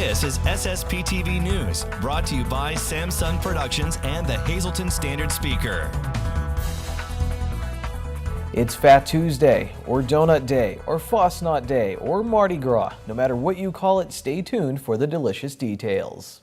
This is SSPTV News, brought to you by Samsung Productions and the Hazleton Standard Speaker. It's Fat Tuesday, or Donut Day, or Fosnot Day, or Mardi Gras. No matter what you call it, stay tuned for the delicious details.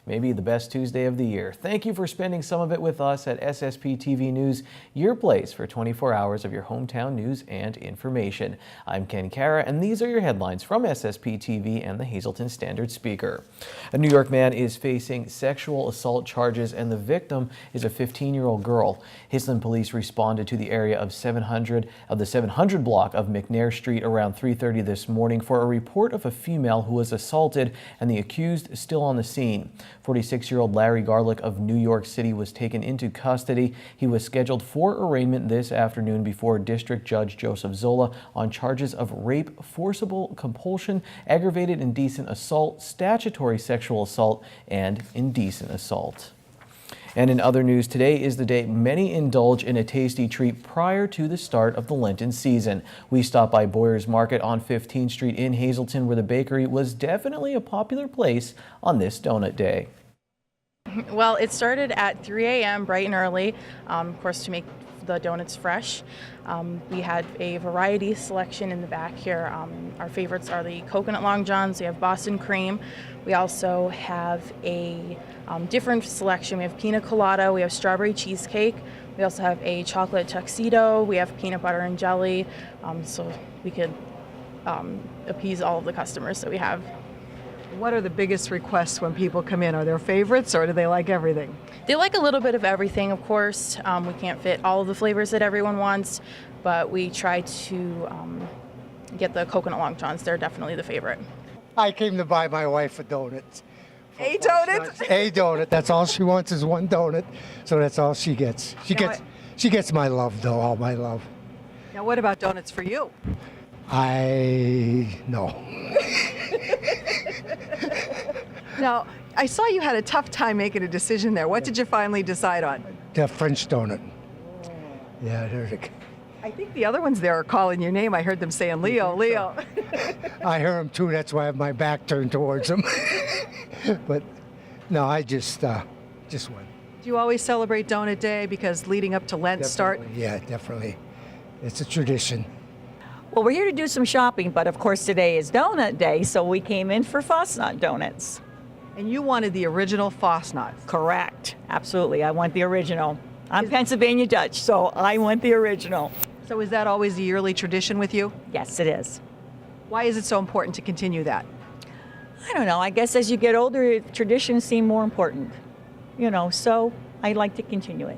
Maybe the best Tuesday of the year. Thank you for spending some of it with us at SSPTV News, your place for 24 hours of your hometown news and information. I'm Ken Kara, and these are your headlines from SSPTV and the Hazleton Standard Speaker. A New York man is facing sexual assault charges, and the victim is a 15-year-old girl. Hazleton police responded to the area of the 700 block of McNair Street around 3:30 this morning for a report of a female who was assaulted, and the accused is still on the scene. 46-year-old Larry Garlick of New York City was taken into custody. He was scheduled for arraignment this afternoon before District Judge Joseph Zola on charges of rape, forcible compulsion, aggravated indecent assault, statutory sexual assault, and indecent assault. And in other news, today is the day many indulge in a tasty treat prior to the start of the Lenten season. We stopped by Boyer's Market on 15th Street in Hazleton, where the bakery was definitely a popular place on this donut day. Well, it started at 3 a.m. bright and early, of course, to make the donuts fresh. We had a variety selection in the back here. Our favorites are the coconut long johns. We have Boston cream. We also have a different selection. We have pina colada. We have strawberry cheesecake. We also have a chocolate tuxedo. We have peanut butter and jelly. So we could appease all of the customers that we have. What are the biggest requests when people come in? Are there favorites, or do they like everything? They like a little bit of everything, of course. We can't fit all of the flavors that everyone wants, but we try to get the coconut long johns. They're definitely the favorite. I came to buy my wife a donut. A donut? A donut. That's all she wants is one donut, so that's all she gets. She gets my love, though, all my love. Now, what about donuts for you? No. Now, I saw you had a tough time making a decision there. What did you finally decide on? The French donut. Yeah, there's a... I think the other ones there are calling your name. I heard them saying, Leo, Leo. I hear them too. That's why I have my back turned towards them. But no, I just went. Do you always celebrate Donut Day because leading up to Lent start? Yeah, definitely. It's a tradition. Well, we're here to do some shopping, but of course today is Donut Day, so we came in for Fosnot donuts. And you wanted the original Fosnot. Correct. Absolutely. I want the original. I'm Pennsylvania Dutch, so I want the original. So is that always the yearly tradition with you? Yes, it is. Why is it so important to continue that? I don't know. I guess as you get older, traditions seem more important. So I like to continue it.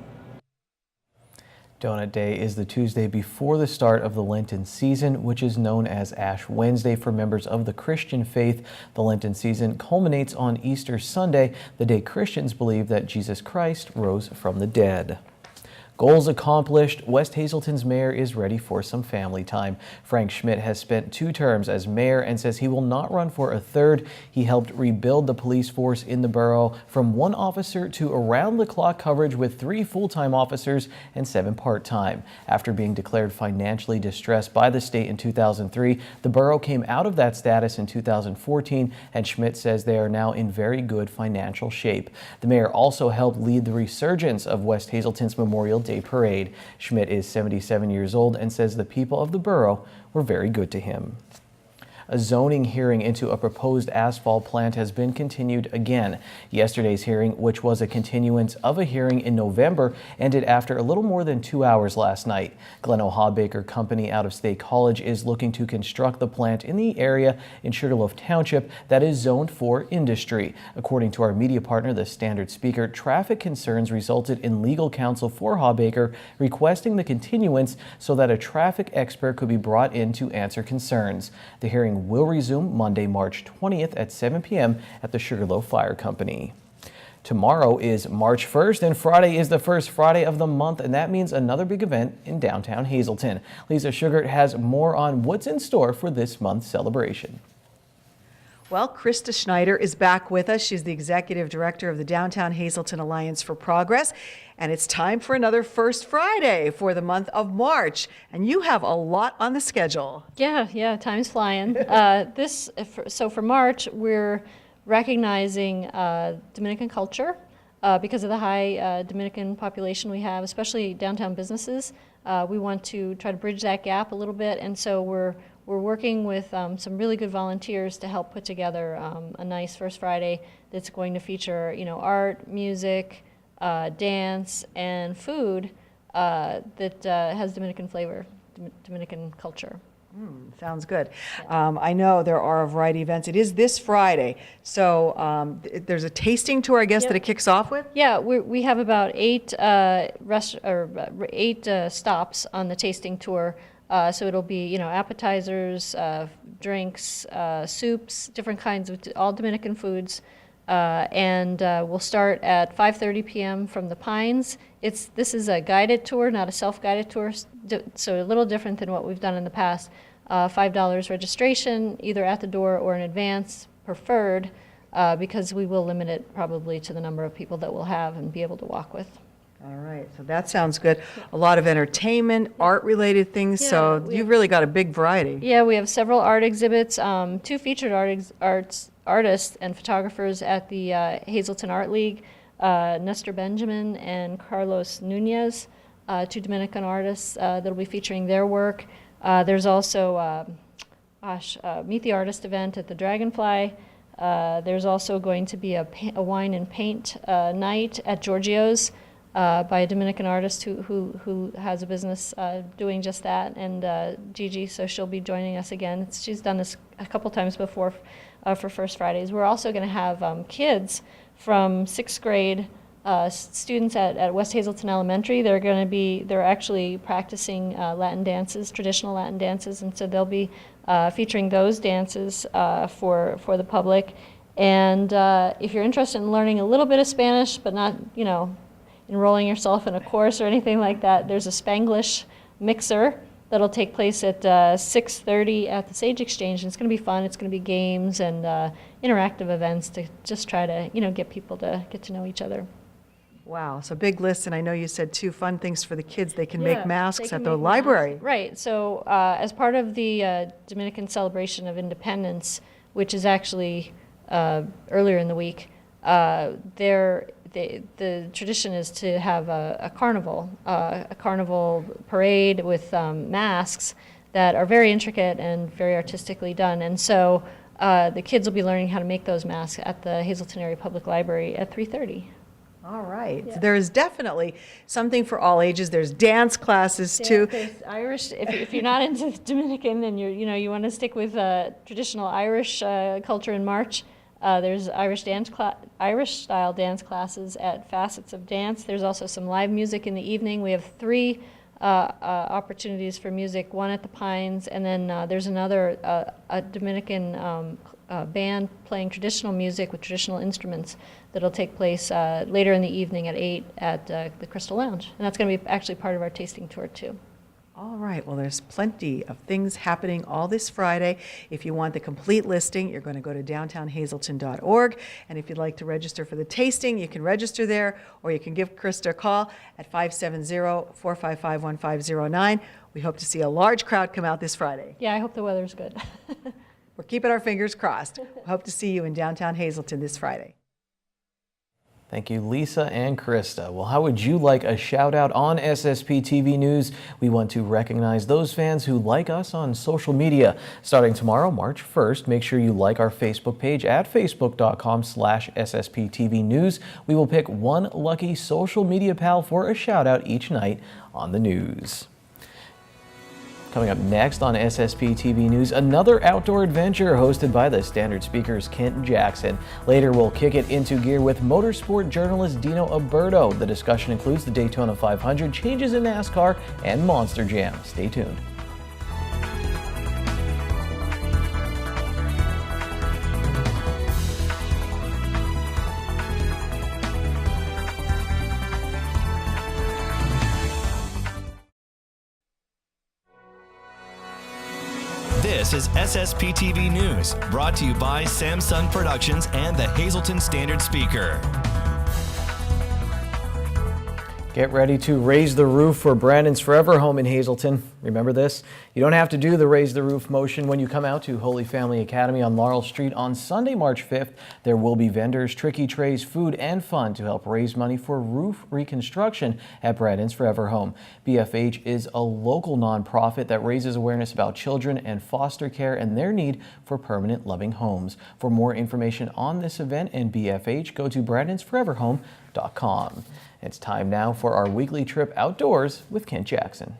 Donut Day is the Tuesday before the start of the Lenten season, which is known as Ash Wednesday for members of the Christian faith. The Lenten season culminates on Easter Sunday, the day Christians believe that Jesus Christ rose from the dead. Goals accomplished. West Hazleton's mayor is ready for some family time. Frank Schmidt has spent 2 terms as mayor and says he will not run for a third. He helped rebuild the police force in the borough from 1 officer to around-the-clock coverage with 3 full-time officers and 7 part-time. After being declared financially distressed by the state in 2003, the borough came out of that status in 2014, and Schmidt says they are now in very good financial shape. The mayor also helped lead the resurgence of West Hazleton's Memorial Day Parade. Schmidt is 77 years old and says the people of the borough were very good to him. A zoning hearing into a proposed asphalt plant has been continued again. Yesterday's hearing, which was a continuance of a hearing in November, ended after a little more than 2 hours last night. Glen O'Habaker Company out of State College is looking to construct the plant in the area in Sugarloaf Township that is zoned for industry. According to our media partner, the Standard Speaker, traffic concerns resulted in legal counsel for Habaker requesting the continuance so that a traffic expert could be brought in to answer concerns. The hearing will resume Monday, March 20th at 7 p.m. at the Sugarloaf Fire Company. Tomorrow is March 1st, and Friday is the first Friday of the month, and that means another big event in downtown Hazleton. Lisa Sugart has more on what's in store for this month's celebration. Well, Krista Schneider is back with us. She's the executive director of the Downtown Hazleton Alliance for Progress. And it's time for another First Friday for the month of March. And you have a lot on the schedule. Yeah, time's flying. So for March, we're recognizing Dominican culture because of the high Dominican population we have, especially downtown businesses. We want to try to bridge that gap a little bit, and so we're working with some really good volunteers to help put together a nice First Friday that's going to feature, art, music, dance, and food that has Dominican flavor, Dominican culture. Sounds good. I know there are a variety of events. It is this Friday, so there's a tasting tour, I guess, that it kicks off with? Yeah, we have about eight stops on the tasting tour. So it'll be, appetizers, drinks, soups, different kinds of all Dominican foods. And we'll start at 5:30 p.m. from the Pines. This is a guided tour, not a self-guided tour, so a little different than what we've done in the past. $5 registration, either at the door or in advance, preferred, because we will limit it probably to the number of people that we'll have and be able to walk with. All right, so that sounds good. A lot of entertainment, art-related things, so you've really got a big variety. Yeah, we have several art exhibits, 2 featured artists and photographers at the Hazelton Art League, Nestor Benjamin and Carlos Nunez, 2 Dominican artists that'll be featuring their work. There's also Meet the Artist event at the Dragonfly. There's also going to be a wine and paint night at Giorgio's by a Dominican artist who has a business doing just that, and Gigi, so she'll be joining us again. She's done this a couple times before for First Fridays. We're also going to have kids from 6th grade, students at West Hazelton Elementary. They're actually practicing Latin dances, traditional Latin dances, and so they'll be featuring those dances for the public. And if you're interested in learning a little bit of Spanish, but not, enrolling yourself in a course or anything like that, there's a Spanglish mixer that'll take place at 6:30 at the Sage Exchange. And it's going to be fun. It's going to be games and interactive events to just try to, get people to get to know each other. Wow, so big list, and I know you said 2 fun things for the kids. They can make masks at the make library. masks. Right, so as part of the Dominican celebration of independence, which is actually earlier in the week, the tradition is to have a carnival parade with masks that are very intricate and very artistically done. And so the kids will be learning how to make those masks at the Hazelton Area Public Library at 3:30. All right. Yeah. There is definitely something for all ages. There's dance classes too. There's Irish. If you're not into Dominican and you want to stick with traditional Irish culture and march, there's Irish style dance classes at Facets of Dance. There's also some live music in the evening. We have 3 opportunities for music. One at the Pines, and then there's another a Dominican band playing traditional music with traditional instruments that'll take place later in the evening at 8 at the Crystal Lounge. And that's going to be actually part of our tasting tour too. All right, well, there's plenty of things happening all this Friday. If you want the complete listing, you're going to go to downtownhazelton.org. And if you'd like to register for the tasting, you can register there, or you can give Krista a call at 570-455-1509. We hope to see a large crowd come out this Friday. Yeah, I hope the weather's good. We're keeping our fingers crossed. We hope to see you in downtown Hazelton this Friday. Thank you, Lisa and Krista. Well, how would you like a shout out on SSPTV News? We want to recognize those fans who like us on social media. Starting tomorrow, March 1st, make sure you like our Facebook page at facebook.com/SSPTV News. We will pick one lucky social media pal for a shout out each night on the news. Coming up next on SSPTV News, another outdoor adventure hosted by the Standard Speaker's Kent Jackson. Later, we'll kick it into gear with motorsport journalist Dino Alberto. The discussion includes the Daytona 500, changes in NASCAR, and Monster Jam. Stay tuned. This is SSPTV News, brought to you by Samsung Productions and the Hazelton Standard Speaker. Get ready to raise the roof for Brandon's Forever Home in Hazleton. Remember this? You don't have to do the raise the roof motion when you come out to Holy Family Academy on Laurel Street on Sunday, March 5th. There will be vendors, tricky trays, food, and fun to help raise money for roof reconstruction at Brandon's Forever Home. BFH is a local nonprofit that raises awareness about children and foster care and their need for permanent loving homes. For more information on this event and BFH, go to brandonsforeverhome.com. It's time now for our weekly trip outdoors with Kent Jackson.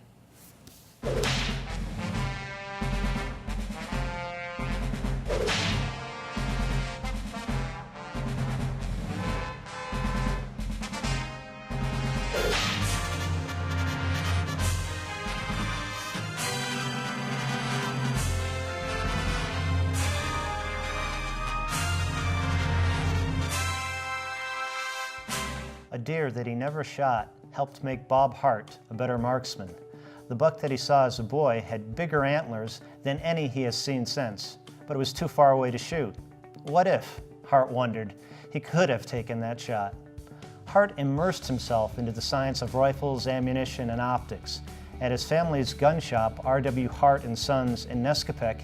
A deer that he never shot helped make Bob Hart a better marksman. The buck that he saw as a boy had bigger antlers than any he has seen since, but it was too far away to shoot. What if, Hart wondered, he could have taken that shot? Hart immersed himself into the science of rifles, ammunition, and optics. At his family's gun shop, R.W. Hart & Sons in Nescopec,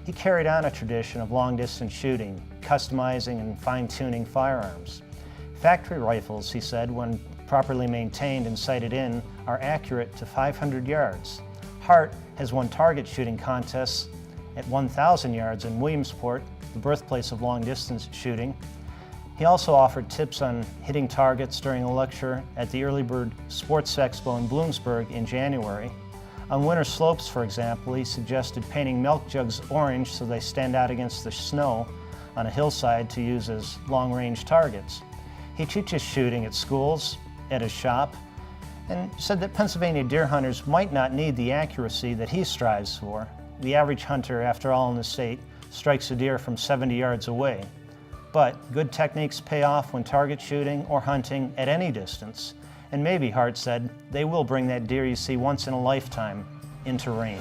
he carried on a tradition of long-distance shooting, customizing and fine-tuning firearms. Factory rifles, he said, when properly maintained and sighted in, are accurate to 500 yards. Hart has won target shooting contests at 1,000 yards in Williamsport, the birthplace of long-distance shooting. He also offered tips on hitting targets during a lecture at the Early Bird Sports Expo in Bloomsburg in January. On winter slopes, for example, he suggested painting milk jugs orange so they stand out against the snow on a hillside to use as long-range targets. He teaches shooting at schools, at his shop, and said that Pennsylvania deer hunters might not need the accuracy that he strives for. The average hunter, after all in the state, strikes a deer from 70 yards away. But good techniques pay off when target shooting or hunting at any distance. And maybe, Hart said, they will bring that deer you see once in a lifetime into range.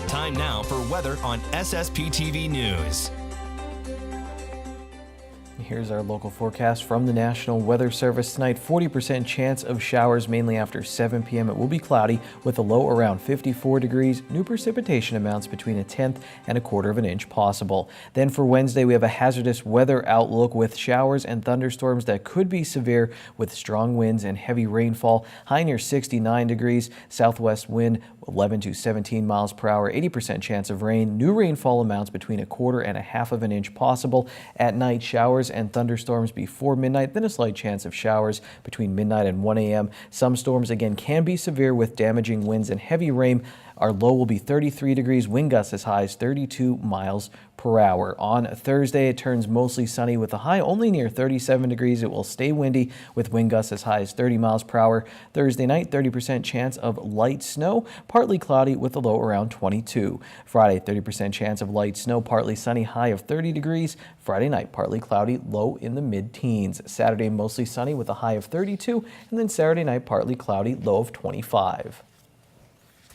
Time now for weather on SSPTV News. Here's our local forecast from the National Weather Service tonight. 40% chance of showers mainly after 7 p.m. It will be cloudy with a low around 54 degrees. New precipitation amounts between 1/10 and 1/4 of an inch possible. Then for Wednesday, we have a hazardous weather outlook with showers and thunderstorms that could be severe with strong winds and heavy rainfall. High near 69 degrees. Southwest wind 11 to 17 miles per hour. 80% chance of rain. New rainfall amounts between 1/4 and 1/2 of an inch possible. At night, showers and thunderstorms before midnight, then a slight chance of showers between midnight and 1 a.m. Some storms again can be severe with damaging winds and heavy rain. Our low will be 33 degrees, wind gusts as high as 32 miles per hour. On Thursday, it turns mostly sunny with a high only near 37 degrees. It will stay windy with wind gusts as high as 30 miles per hour. Thursday night, 30% chance of light snow, partly cloudy with a low around 22. Friday, 30% chance of light snow, partly sunny, high of 30 degrees. Friday night, partly cloudy, low in the mid-teens. Saturday, mostly sunny with a high of 32. And then Saturday night, partly cloudy, low of 25.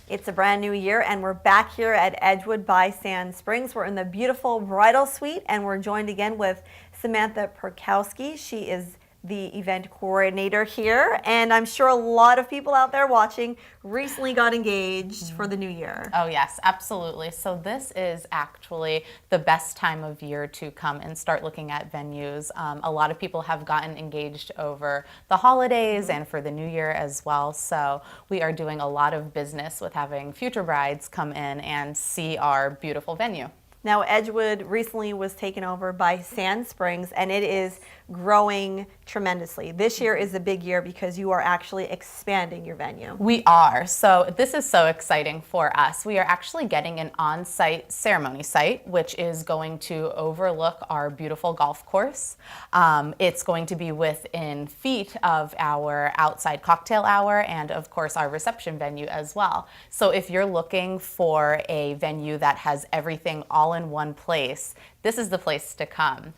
It's a brand new year and we're back here at Edgewood by Sand Springs. We're in the beautiful bridal suite and we're joined again with Samantha Perkowski. She is the event coordinator here, and I'm sure a lot of people out there watching recently got engaged for the new year. Oh yes, absolutely. So this is actually the best time of year to come and start looking at venues. A lot of people have gotten engaged over the holidays and for the new year as well. So we are doing a lot of business with having future brides come in and see our beautiful venue. Now, Edgewood recently was taken over by Sand Springs, and it is growing tremendously. This year is a big year because you are actually expanding your venue. We are. So this is so exciting for us. We are actually getting an on-site ceremony site, which is going to overlook our beautiful golf course. It's going to be within feet of our outside cocktail hour and, of course, our reception venue as well. So if you're looking for a venue that has everything all all in one place, this is the place to come.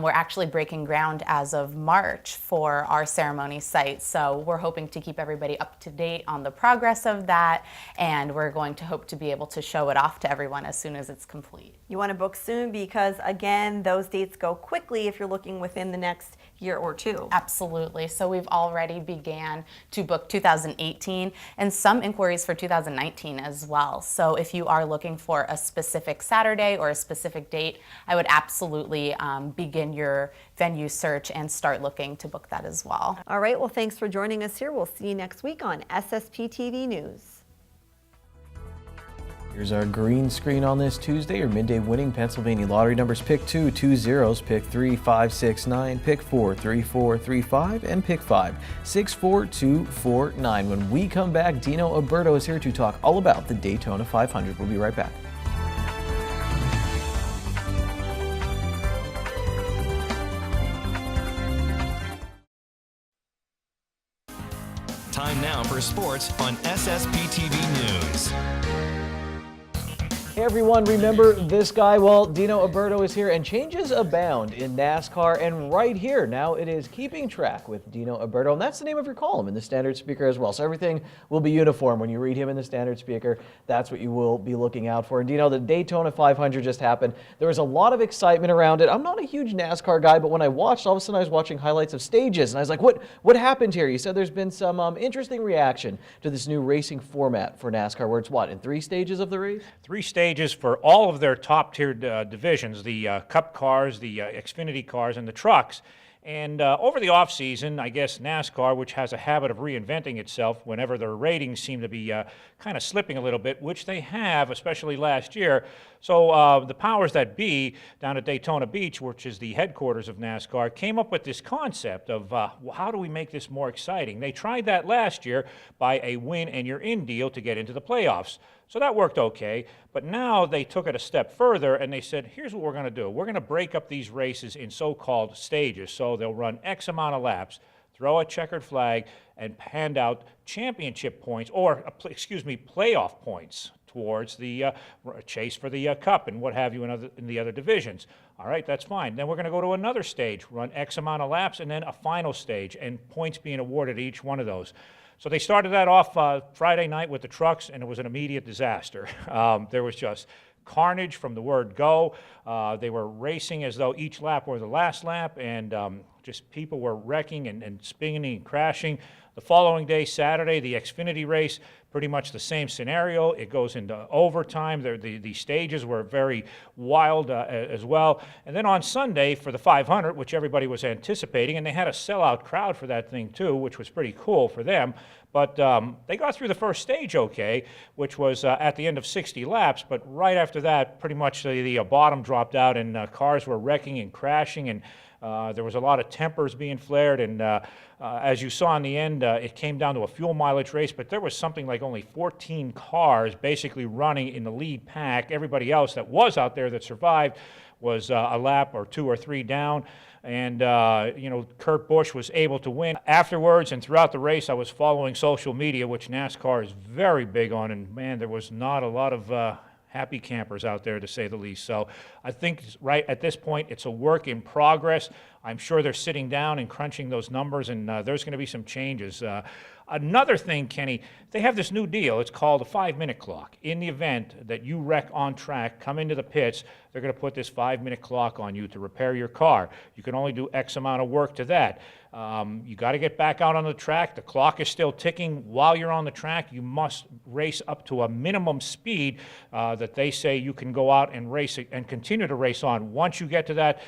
We're actually breaking ground as of March for our ceremony site, so we're hoping to keep everybody up to date on the progress of that, and we're going to hope to be able to show it off to everyone as soon as it's complete. You want to book soon because, again, those dates go quickly if you're looking within the next year or two. Absolutely. So we've already began to book 2018 and some inquiries for 2019 as well. So if you are looking for a specific Saturday or a specific date, I would absolutely begin your venue search and start looking to book that as well. All right. Well, thanks for joining us here. We'll see you next week on SSPTV News. Here's our green screen on this Tuesday. Your midday winning Pennsylvania lottery numbers: pick 2, 2 zeros, pick 3, 5, 6, 9, pick 4, 3, 4, 3, 5, and pick 5, 6, 4, 2, 4, 9. When we come back, Dino Alberto is here to talk all about the Daytona 500. We'll be right back. Time now for sports on SSPTV News. Hey everyone, remember this guy? Well, Dino Alberto is here, and changes abound in NASCAR, and right here now it is Keeping Track with Dino Alberto, and that's the name of your column in the Standard Speaker as well. So everything will be uniform when you read him in the Standard Speaker. That's what you will be looking out for. And Dino, the Daytona 500 just happened. There was a lot of excitement around it. I'm not a huge NASCAR guy, but when I watched, all of a sudden I was watching highlights of stages, and I was like, what happened here? You said there's been some interesting reaction to this new racing format for NASCAR, where it's what, in 3 stages of the race? 3 stages for all of their top-tier divisions, the Cup cars, the Xfinity cars, and the trucks. And over the off-season, I guess NASCAR, which has a habit of reinventing itself whenever their ratings seem to be kind of slipping a little bit, which they have, especially last year. So the powers that be down at Daytona Beach, which is the headquarters of NASCAR, came up with this concept of how do we make this more exciting? They tried that last year by a win-and-you're-in deal to get into the playoffs. So that worked okay, but now they took it a step further and they said, here's what we're going to do. We're going to break up these races in so-called stages. So they'll run X amount of laps, throw a checkered flag, and hand out championship points, or, playoff points towards the chase for the Cup and what have you in the other divisions. All right, that's fine. Then we're going to go to another stage, run X amount of laps, and then a final stage, and points being awarded at each one of those. So they started that off Friday night with the trucks, and it was an immediate disaster. There was just carnage from the word go. They were racing as though each lap were the last lap, and just people were wrecking and spinning and crashing. The following day, Saturday, the Xfinity race, pretty much the same scenario. It goes into overtime. The stages were very wild as well. And then on Sunday for the 500, which everybody was anticipating, and they had a sellout crowd for that thing too, which was pretty cool for them. But they got through the first stage okay, which was at the end of 60 laps. But right after that, pretty much the bottom dropped out, and cars were wrecking and crashing, and there was a lot of tempers being flared, and as you saw in the end, it came down to a fuel mileage race, but there was something like only 14 cars basically running in the lead pack. Everybody else that was out there that survived was a lap or 2 or 3 down, and Kurt Busch was able to win. Afterwards and throughout the race, I was following social media, which NASCAR is very big on, and man, there was not a lot of happy campers out there, to say the least. So I think right at this point, it's a work in progress. I'm sure they're sitting down and crunching those numbers, and there's going to be some changes. Another thing, Kenny, they have this new deal. It's called a 5-minute clock. In the event that you wreck on track, come into the pits, they're going to put this 5-minute clock on you to repair your car. You can only do X amount of work to that. You got to get back out on the track. The clock is still ticking. While you're on the track, you must race up to a minimum speed that they say you can go out and race and continue to race on. Once you get to that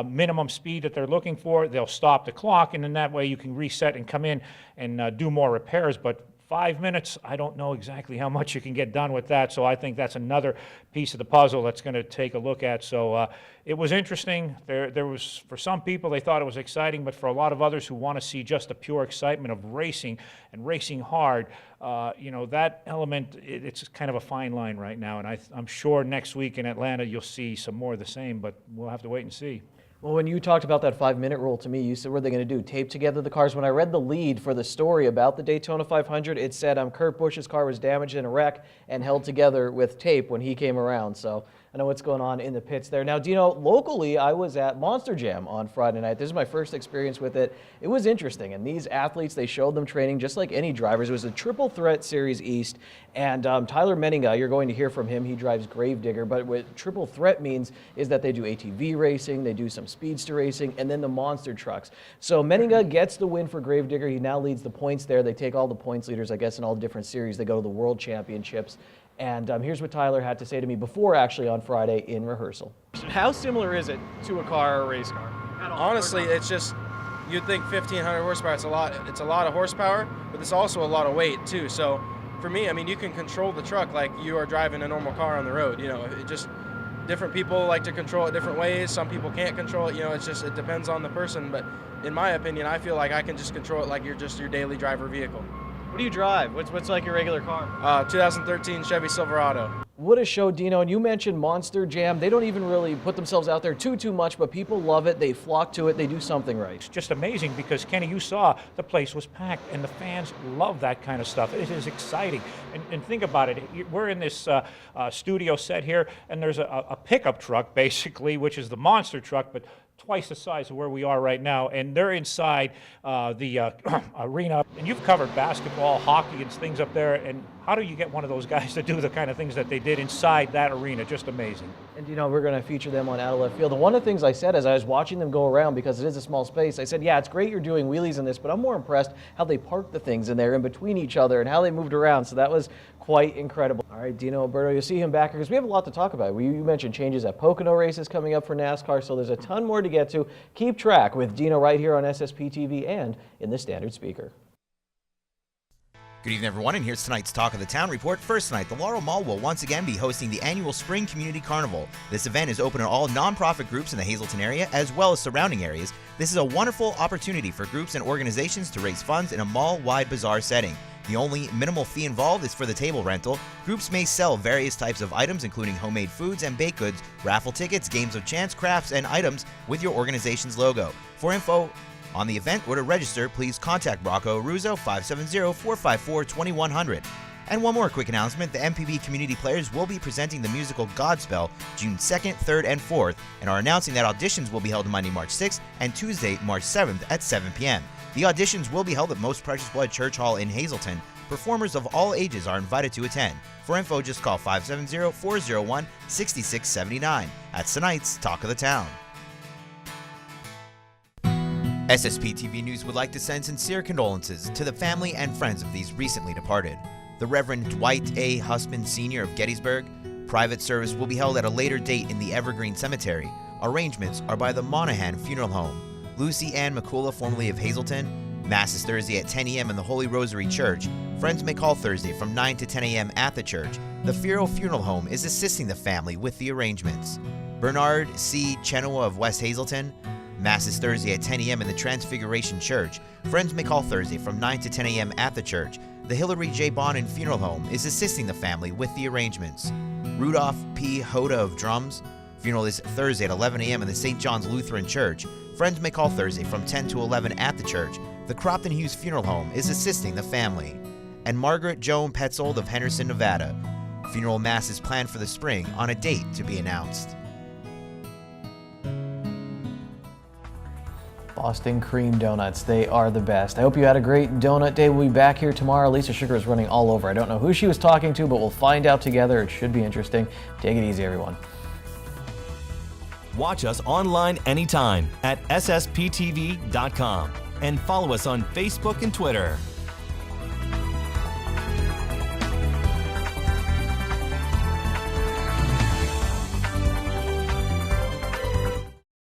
minimum speed that they're looking for, they'll stop the clock, and then that way you can reset and come in and do more repairs. But 5 minutes, I don't know exactly how much you can get done with that, so I think that's another piece of the puzzle that's going to take a look at. So it was interesting. There was, for some people, they thought it was exciting, but for a lot of others who want to see just the pure excitement of racing and racing hard, that element, it's kind of a fine line right now, and I'm sure next week in Atlanta you'll see some more of the same, but we'll have to wait and see. Well, when you talked about that 5-minute rule to me, you said, what are they going to do, tape together the cars? When I read the lead for the story about the Daytona 500, it said Kurt Busch's car was damaged in a wreck and held together with tape when he came around. So I know what's going on in the pits there. Now, Dino, locally, I was at Monster Jam on Friday night. This is my first experience with it. It was interesting, and these athletes, they showed them training just like any drivers. It was a Triple Threat Series East, and Tyler Menninga, you're going to hear from him. He drives Gravedigger, but what Triple Threat means is that they do ATV racing, they do some speedster racing, and then the monster trucks. So Menninga gets the win for Gravedigger. He now leads the points there. They take all the points leaders, I guess, in all different series. They go to the World Championships. And here's what Tyler had to say to me before, actually, on Friday in rehearsal. How similar is it to a car or a race car? Honestly, it's just, you'd think 1,500 horsepower, it's a lot of horsepower, but it's also a lot of weight too. So for me, I mean, you can control the truck like you are driving a normal car on the road. You know, it just, different people like to control it different ways. Some people can't control it. You know, it's just, it depends on the person. But in my opinion, I feel like I can just control it like you're just your daily driver vehicle. What do you drive? What's like your regular car? 2013 Chevy Silverado. What a show, Dino. And you mentioned Monster Jam. They don't even really put themselves out there too much, but people love it. They flock to it. They do something right. It's just amazing because, Kenny, you saw the place was packed, and the fans love that kind of stuff. It is exciting. And think about it. We're in this studio set here, and there's a pickup truck, basically, which is the monster truck, but twice the size of where we are right now, and they're inside the arena. And you've covered basketball, hockey, and things up there, and how do you get one of those guys to do the kind of things that they did inside that arena? Just amazing. And you know, we're going to feature them on Out of Left Field. And one of the things I said as I was watching them go around, because it is a small space, I said, yeah, it's great you're doing wheelies in this, but I'm more impressed how they parked the things in there in between each other and how they moved around. So that was quite incredible. All right, Dino Alberto, you'll see him back here because we have a lot to talk about. You mentioned changes at Pocono races coming up for NASCAR, so there's a ton more to get to. Keep track with Dino right here on SSPTV and in the standard speaker. Good evening, everyone, and here's tonight's Talk of the Town report. First tonight, the Laurel Mall will once again be hosting the annual Spring Community Carnival. This event is open to all nonprofit groups in the Hazleton area as well as surrounding areas. This is a wonderful opportunity for groups and organizations to raise funds in a mall-wide bazaar setting. The only minimal fee involved is for the table rental. Groups may sell various types of items, including homemade foods and baked goods, raffle tickets, games of chance, crafts, and items with your organization's logo. For info on the event or to register, please contact Rocco Russo 570-454-2100. And one more quick announcement, the MPB Community Players will be presenting the musical Godspell June 2nd, 3rd, and 4th, and are announcing that auditions will be held Monday, March 6th and Tuesday, March 7th at 7 p.m. The auditions will be held at Most Precious Blood Church Hall in Hazleton. Performers of all ages are invited to attend. For info, just call 570-401-6679. That's tonight's Talk of the Town. SSPTV News would like to send sincere condolences to the family and friends of these recently departed. The Reverend Dwight A. Husband Sr. of Gettysburg. Private service will be held at a later date in the Evergreen Cemetery. Arrangements are by the Monahan Funeral Home. Lucy Ann McCullough, formerly of Hazleton. Mass is Thursday at 10 a.m. in the Holy Rosary Church. Friends may call Thursday from 9 to 10 a.m. at the church. The Firo Funeral Home is assisting the family with the arrangements. Bernard C. Chenoa of West Hazleton. Mass is Thursday at 10 a.m. in the Transfiguration Church. Friends may call Thursday from 9 to 10 a.m. at the church. The Hillary J. Bonin Funeral Home is assisting the family with the arrangements. Rudolph P. Hoda of Drums. Funeral is Thursday at 11 a.m. in the St. John's Lutheran Church. Friends may call Thursday from 10 to 11 at the church. The Cropton Hughes Funeral Home is assisting the family. And Margaret Joan Petzold of Henderson, Nevada. Funeral mass is planned for the spring on a date to be announced. Boston Cream Donuts, they are the best. I hope you had a great donut day. We'll be back here tomorrow. Lisa Sugar is running all over. I don't know who she was talking to, but we'll find out together. It should be interesting. Take it easy, everyone. Watch us online anytime at ssptv.com and follow us on Facebook and Twitter.